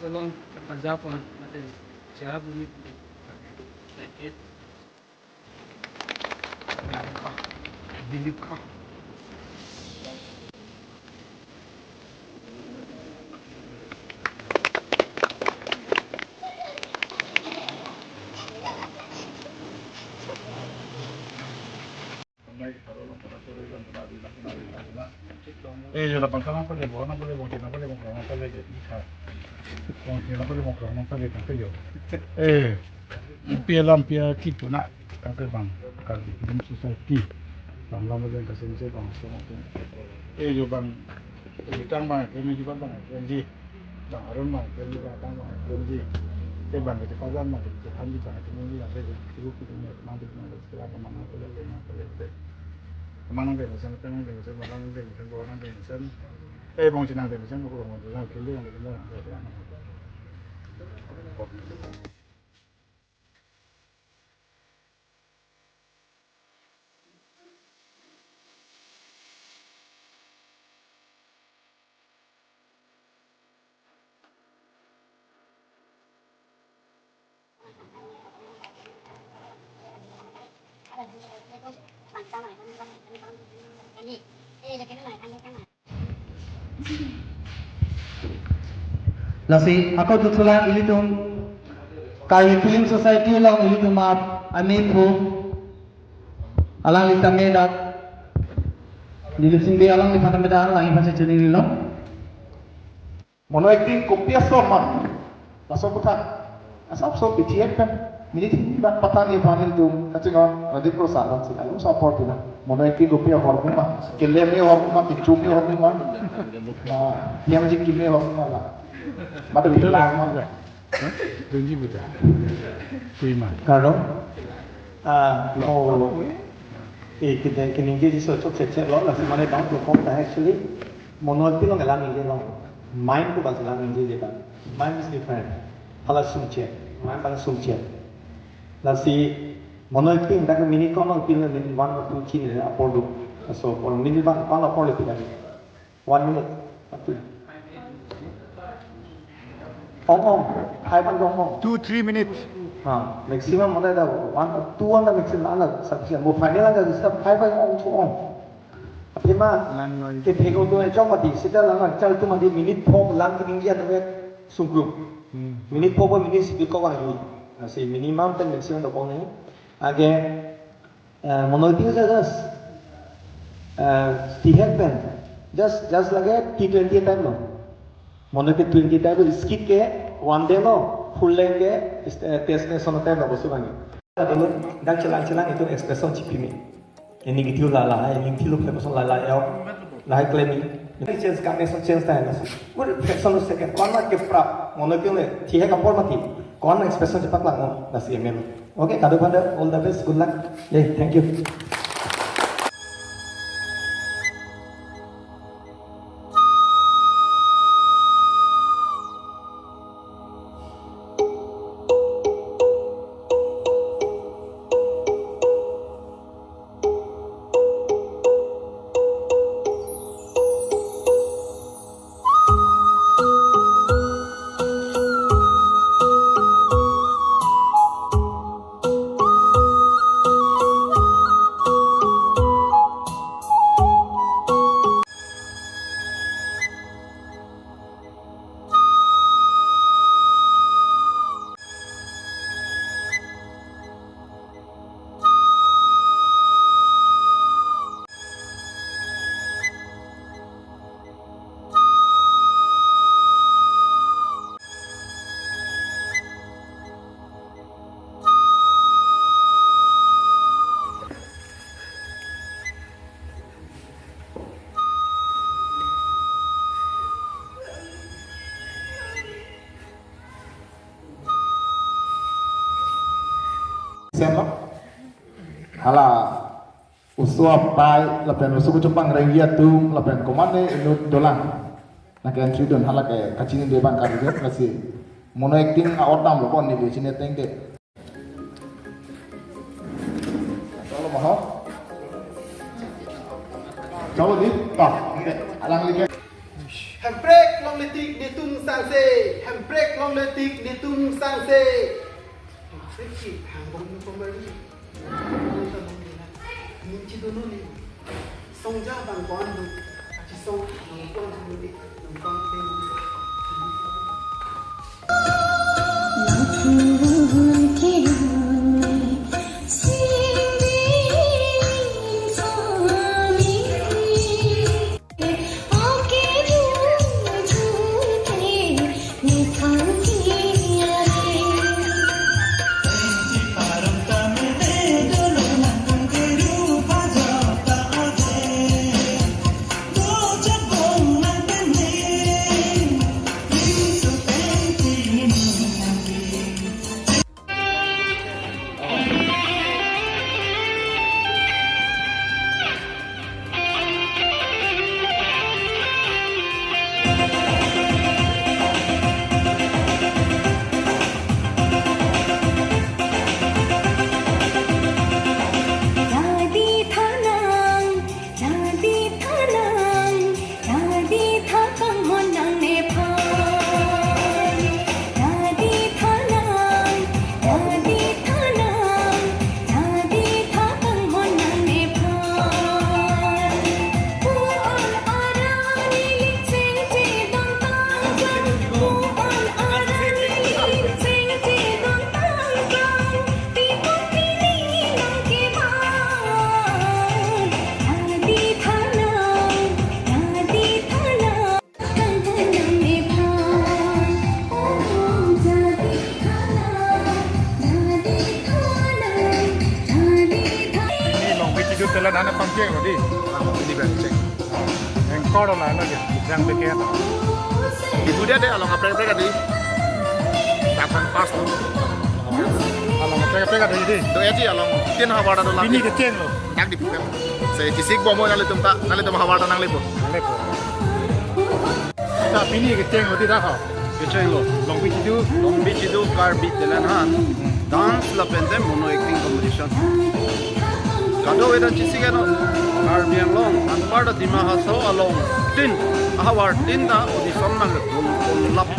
tolong Japon nanti siapa bunyi sedikit dibuka. Yo la panza no puede volar, no puede volar, no puede comprar, no puede hija. Como si no puede comprar, no puede comprar yo. Lampia gitu nak, kan bang, kalau belum society, bang lama dan kasih saya bang semua tu. Yo bang, kita bang, kami juga bang, janji, bang Arun bang, kami juga bang, janji. Bang kita kawan bang, kita hanji bang, kita ni ada ibu kita ni, nanti kita sekarang kemana boleh. Kemana ke sana kan ke sana malam ke sana orang ke sana bang cina ke sana ko mo sana kili ang kita Lasi aku tutulan ini tuh kai film society lang ini tuh mat amin po alang litang edak di lusing be alang di mata mata alang ipan sejenis ini lo mono acting kopias format langsung putar asap so PTN kan ini tidak patah ni panel tu kacang Radit Prasad sih aku support tu lah mono acting kopias format mah kelem ni format picum ni format mah nah dia macam kimia format lah mata betul lah janji betul. Terima. kalau kita kini jadi sosok cecek lo lah semuanya bang tu kong actually mono itu lo ngelang ini lo mind tu bahasa lang ini je kan mind is different pala sumcet mind pala sumcet lah si mono itu indah ke mini kong lo pilih mini 1 or 2 kini le apolo so or mini bang kong lo apolo pilih 1 minute apa Om, 2-3 minutes maximum mana dah 1 or 2 anda maximum anda sufficient. Mau final anda step 5 om tu om. Apa mah? Kita tengok tu jom mati. Setelah lama cal tu mati minit pom lang tinggi ada wet sungguh. Minit pom minit sebut kau lagi. Nasi minimum dan maximum tu kau ni. Again, monoting saja. Tihet pen. Just lagi T20 time lo. Monoting 20 time skip ke one day lo. Full length ke test में सोना टाइम लगो सुबह में dak celang itu ekspresi cipimi ini gitu lala ini kilo ke person lala ya lah claim ini chance ka next chance ta है वो person second कौन के prap mono के ने ठीक है kapor mati कौन ekspresi cepat lah nasi email oke kado pada all the best good luck thank you sen lo hala usua pai lapen usu kucupang rengia tu lapen komande inu dolang nak entry don hala ke kacini de bang kari kasi mono acting otam lo kon ni be sini tengke kalau mau coba di alang lagi Handbrake long letik di tung sangse, handbrake long letik di tung sangse. Friki hangbong ni pembeli. Minci dulu ni. Song jah bang kuan tu, aci song nongkuan sendiri, nongkuan tengok. Telan anak pangceng loh di. Ini benceng. Engkau lah lagi, yang bekerja. Ibu dia deh, kalau ngapain mereka di. Takkan pas tuh. Kalau mereka tadi di. Tuh ya sih, kalau tin hawara tuh lagi. Ini keceng loh. Nak di bukan. Saya kisik bomo nang litum tak, nang litum hawara nang lipo. Lepo. Tapi ini keceng loh tidak kau. Keceng lo. Long beach itu karbit telan han. Dance la pente mono acting competition. Kado wedan cisi kan Caribbean long an part di mahaso along tin ahawar tin da audition nang tun lap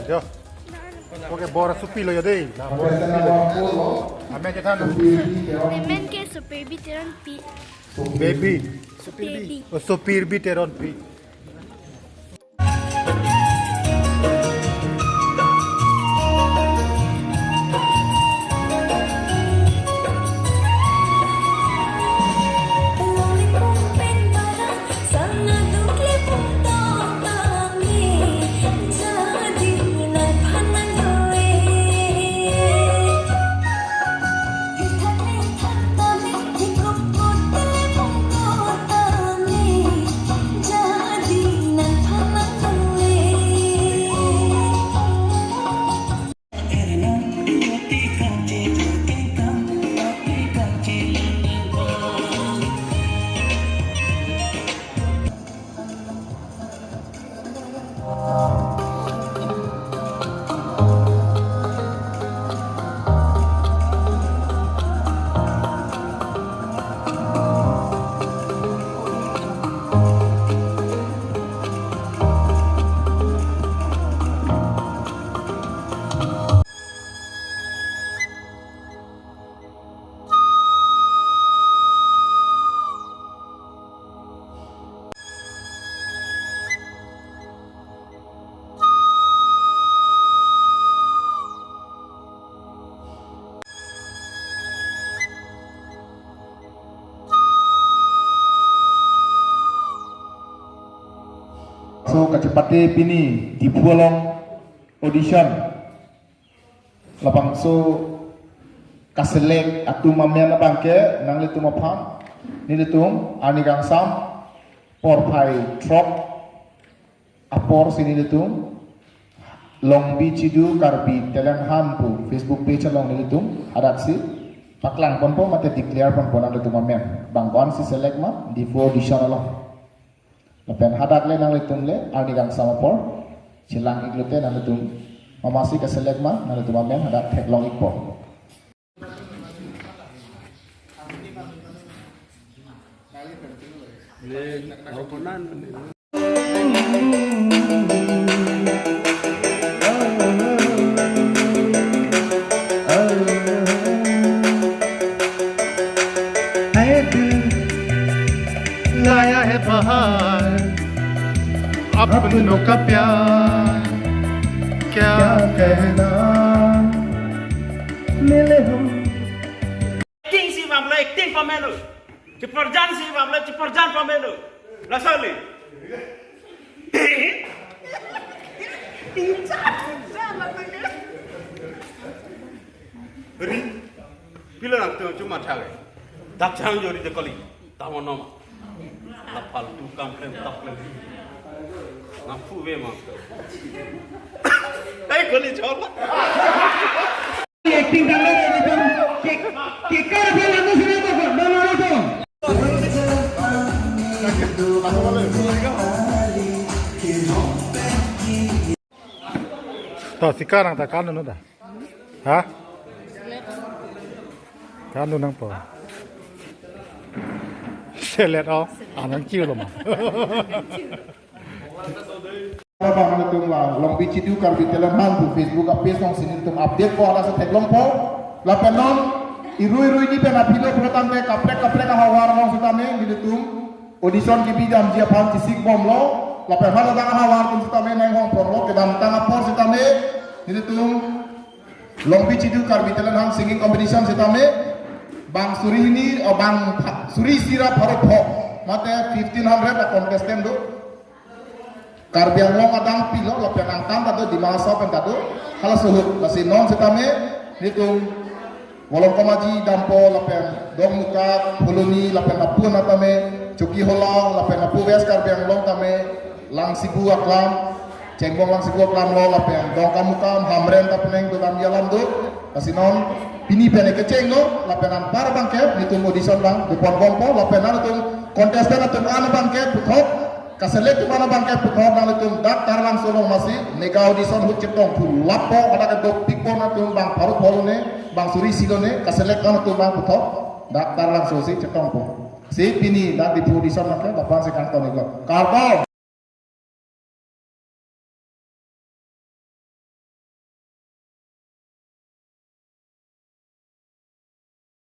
Yo. Oke, bora supi lo ya deh. Ame kita Women ke super biteran pi. baby. Baby. O supir biteron pi. So kecepatnya pini di pulang audition lapang so kaselek atu mamnya na bangke nang litu mapam ni litung ani gangsam por pai trop apor sini litung long bi cidu karbi telan hampu Facebook page long ni litung adat si paklang ponpo mate declare ponpo nang litu mamnya bangkon si selek ma di audition long Lepen hadak le nang litum le ani gang sama por Silang iklote na tum mamasi ka select man na tum amen ada tek long ikpo. लाया है बहार अपनों का प्यार क्या कहना मिले हम acting si mamla acting pamenu ceperjan si mamla ceperjan pamenu rasali ri pila nak tu cuma thale dak chang jori de kali tamon nama la faltu kam klem tak klem na fu ve ma ai kali chola acting करने के कर भी लगे सुने तो बनाना तो Toh sekarang tak kanu dah. Hah? Kanu nang po. Selet oh, anang ciu loh mah. Bang na tum long bi chidu kar bi telan han tu Facebook a page nong sinin tum update ko ala sa tek long po la penon irui ni pena philo protam te kaprek ka hawar nong sutame ni tum audition ki bi jam jia phan tisik bom lo la pe halo dang hawar tum sutame nai hong por lo ke dam tang por sutame ni tum long bi chidu kar bi telan han singing competition sutame bang suri ini bang suri sira pharo pho mate 1500 a contestant do Karbiang long adang pilo la penang tam tado di masa pen tado hala suhut la sinon setame nitung wolong komaji dampo la pen dong muka poloni la pen apu na tame cuki holang la pen apu wes karbiang long tame lang sibu aklam cengbong lang sibu aklam lo la pen dong kamukam hamren ta peneng do dam jalan do la sinon pini pene keceng lo la pen ampar bangket nitung audition bang depon bompo la pen nitung kontestan atung ana bangket puthok kaselek tu mana bangkai puthor nang letum dak tar lang solong masih nega audition hut ciptong tu lapo ada ke dok pikon na tu bang paru polone bang suri silone kaselek kan tu bang puthor dak tar lang sosi ciptong po si pini dak di audition nak dapat sekan tahun itu karbo